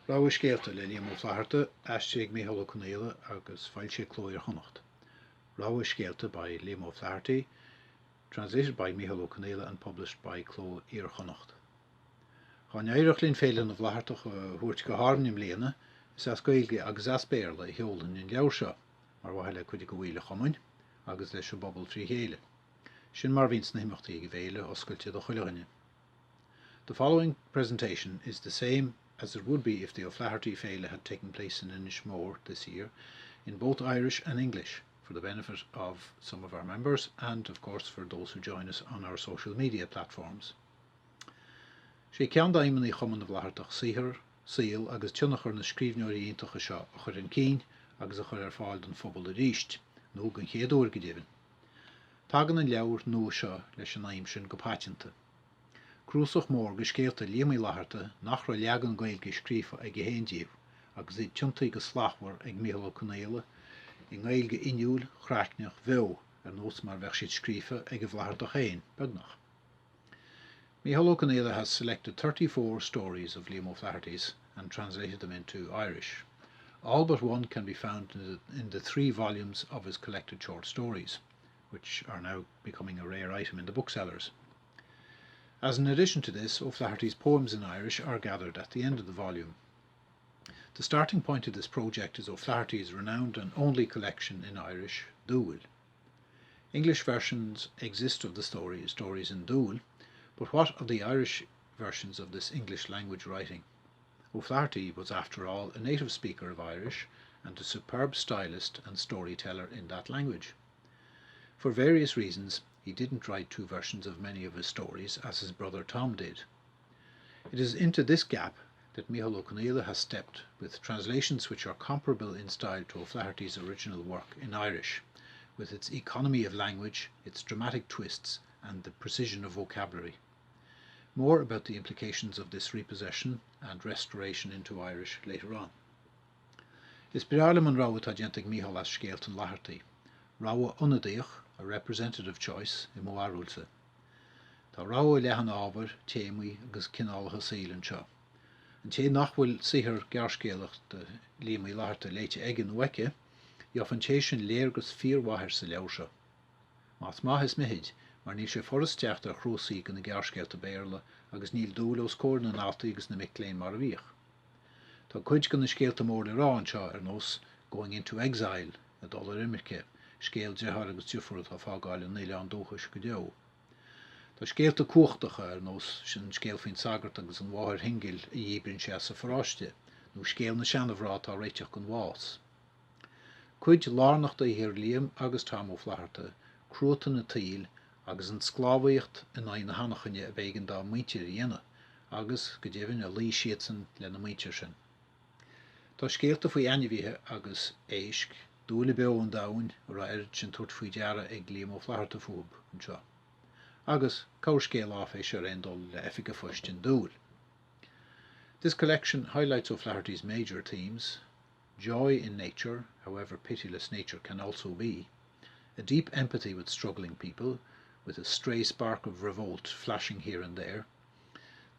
Rogha Scéalta le Liam Ó Flaithearta, Aistritheoir Mícheál Ó Conghaile agus Foilsitheoir Cló Iarchonnacht. Rogha Scéalta by Liam Ó Flaithearta, translated by Mícheál Ó Conghaile and published by Cló Iarchonnacht. Chun éireach líon Féile na bhFlaitheartach thuairt go háirnim léana, is as Gaeilge agus as béarla I heolann in leabhar seo, mar bhaile chuide go bhfuile chumainn, agus leis an bpobal trí chéile. Sin mar bhís na himachtaí go bhéile oscailte do chuileáine. The following presentation is the same as it would be if the Ó Flaithearta Féile had taken place in Inishmore this year, in both Irish and English, for the benefit of some of our members and, of course, for those who join us on our social media platforms. Sé ceann daimon I chumann na bhFlaitheartach saothar, saol agus tionachar na scríbhneoirí iontacha seo a chur in cín agus a chur ar fáil don phobal a ríist, nó gan chéadúir go dtéann. Tagan an leabhar nua seo leis an aim sin go páitianta. Cruasach mór go scéalta Liam Ó Flaithearta nach raibh leagan Gaeilge scríofa ag a héindíomh agus é tiontaí go slachmhar ag Mícheál Ó Conghaile I Gaeilge inniúil chráicneach bhew ar nós mar bheith siad scríofa ag a bhFlaitheartach féin beagnach. Mícheál Ó Conghaile has selected 34 stories of Liam Ó Flaithearta's and translated them into Irish. All but one can be found in the 3 volumes of his collected short stories, which are now becoming a rare item in the booksellers. As an addition to this, Ó Flaithearta's poems in Irish are gathered at the end of the volume. The starting point of this project is Ó Flaithearta's renowned and only collection in Irish, Dúil. English versions exist of the stories in Dúil, but what of the Irish versions of this English language writing? Ó Flaithearta was, after all, a native speaker of Irish and a superb stylist and storyteller in that language. For various reasons, he didn't write 2 versions of many of his stories as his brother Tom did. It is into this gap that Mícheál Ó Conghaile has stepped with translations which are comparable in style to Ó Flaithearta's original work in Irish, with its economy of language, its dramatic twists and the precision of vocabulary. More about the implications of this repossession and restoration into Irish later on. Is Éamon Ó Ciosáin Mícheál Ó Scéalta Rogha Unadaíoch, a representative choice I mó arúilsa. Tá Rogha leathan ábhar, téimí agus cineálacha saoil seo. An té nach bhfuil saothar gearcéalacht Liam Ó Flaithearta léite ag an uaice, gheoffainn té sin léir agus fíormhaithir sa leabhar seo. Más maith is mithid, mar ní sé forasteach ar chrúsaí go na gearcéalta béarla agus níl dúil ó scóir na náltaí agus na micléin mar a bhíoch. Tá cuid go na scéalta mór le rá anseo ar nós Going into Exile, a dul ar imice, scéal dethar agus dúfrúd a fágáil an naile an dúchas go deo. Tá scéalta cuachtacha ar nós sin scéal faoin sagart agus an bmháthir hingil I dhíbrin sé sa foráiste, nó scéal na seanamhrá tá réiteach an bhás. Cuid lárnachta I hir Liam agus Tom Ó Flaithearta, cruúta na taíl agus an sclábhaíocht in na hanachine a bhéigean dá muintir dhéine, agus go dtéann a lí siadsan le na muintir sin. Tá scéalta faoi ainmhíthe agus éisc, dúil be an dain ra airid sin tuairt faoi deara ag Liam Ó Flaithearta fúb anseo. Agus cabhair scéal áf é seo réindul le effice foist in dúil. This collection highlights Ó Flaithearta's major themes: joy in nature, however pitiless nature can also be, a deep empathy with struggling people, with a stray spark of revolt flashing here and there,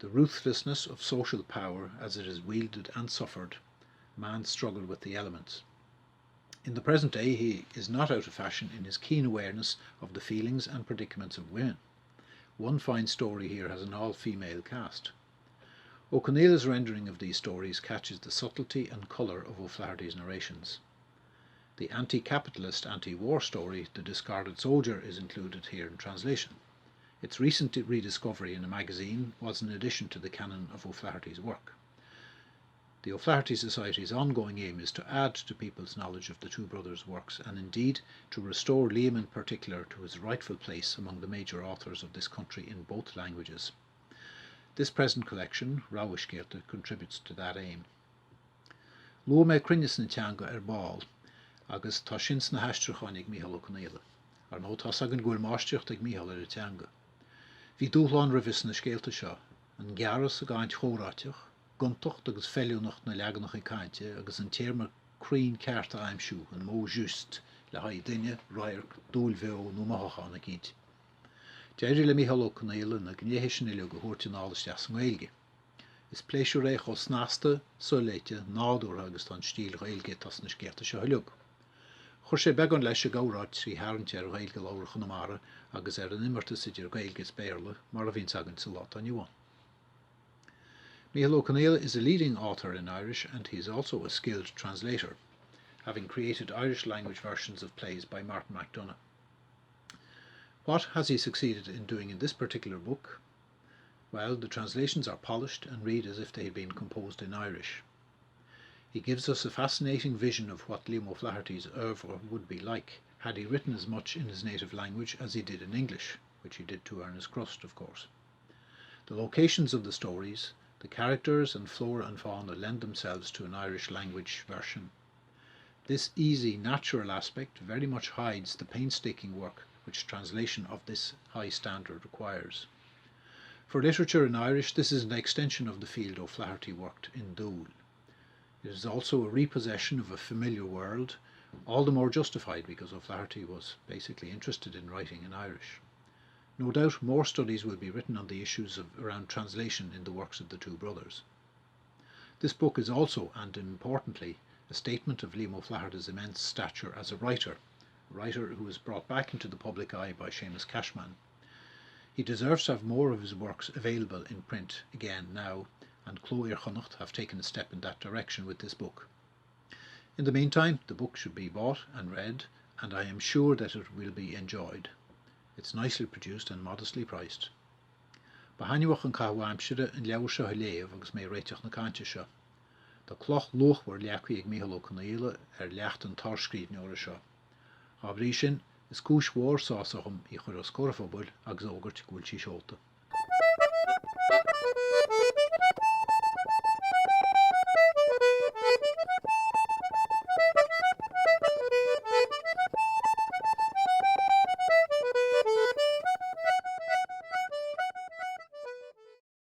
the ruthlessness of social power as it is wielded and suffered, man's struggle with the elements. In the present day, he is not out of fashion in his keen awareness of the feelings and predicaments of women. One fine story here has an all-female cast. Ó Conghaile's rendering of these stories catches the subtlety and colour of Ó Flaithearta's narrations. The anti-capitalist, anti-war story, The Discarded Soldier, is included here in translation. Its recent rediscovery in a magazine was an addition to the canon of Ó Flaithearta's work. The Ó Flaithearta Society's ongoing aim is to add to people's knowledge of the two brothers' works, and indeed to restore Liam in particular to his rightful place among the major authors of this country in both languages. This present collection, Rogha Scéalta, contributes to that aim. Lua mé crinne na teanga ball, agus tá sin na haistriúcháin ag Mícheál Ó Conghaile. ar nó tá agan ghfuil máisteocht ag Mícheál ar teanga. Bhí dúshlán roimhis na scéalta seo, an gearras a gáint chóráiteach, guntocht agus feiliúnacht na leagannach i cainte agus an téarma crín cearta aimsú an mó just le haid duine, rairc, dúlbheo nó maithachán na cínt. Déidir le Mícheál Ó Conghaile na gnéhéisina le go thuirteálas an Ghaeilge. Is pléisiú ré chus snásta, soléite, nádúr agus an stíl Ghaeilge tas na scéalta seo lug. Chur sé beagán leis a gáráid trí háirinte ar Ghaeilge láir Chonamara agus ar an imirtas idir Ghaeilge Béarla mar a bhín agan sa lá aniuán. Mícheál Ó Conghaile is a leading author in Irish and he is also a skilled translator, having created Irish language versions of plays by Martin McDonagh. What has he succeeded in doing in this particular book? Well, the translations are polished and read as if they had been composed in Irish. He gives us a fascinating vision of what Liam Ó Flaithearta's oeuvre would be like had he written as much in his native language as he did in English, which he did to earn his crust, of course. The locations of the stories, the characters and flora and fauna lend themselves to an Irish language version. This easy, natural aspect very much hides the painstaking work which translation of this high standard requires. For literature in Irish, this is an extension of the field Ó Flaithearta worked in Dúil. It is also a repossession of a familiar world, all the more justified because Ó Flaithearta was basically interested in writing in Irish. No doubt more studies will be written on the issues around translation in the works of the two brothers. This book is also, and importantly, a statement of Liam Ó Flaithearta's immense stature as a writer who was brought back into the public eye by Seamus Cashman. He deserves to have more of his works available in print again now, and Cló Iarchonnacht have taken a step in that direction with this book. In the meantime, the book should be bought and read, and I am sure that it will be enjoyed. It's nicely produced and modestly priced. Bahanniuach an cahuaimside in leabhar seo léamh agus mé réiteach na cainte seo. The cloch lochhar leacaí ag Mícheál Ó Conghaile leacht an tarscríb neora seo. Ábrí sin is cúis mhór sásacham I chur as corfabul agus ógurt gúil sí seolta.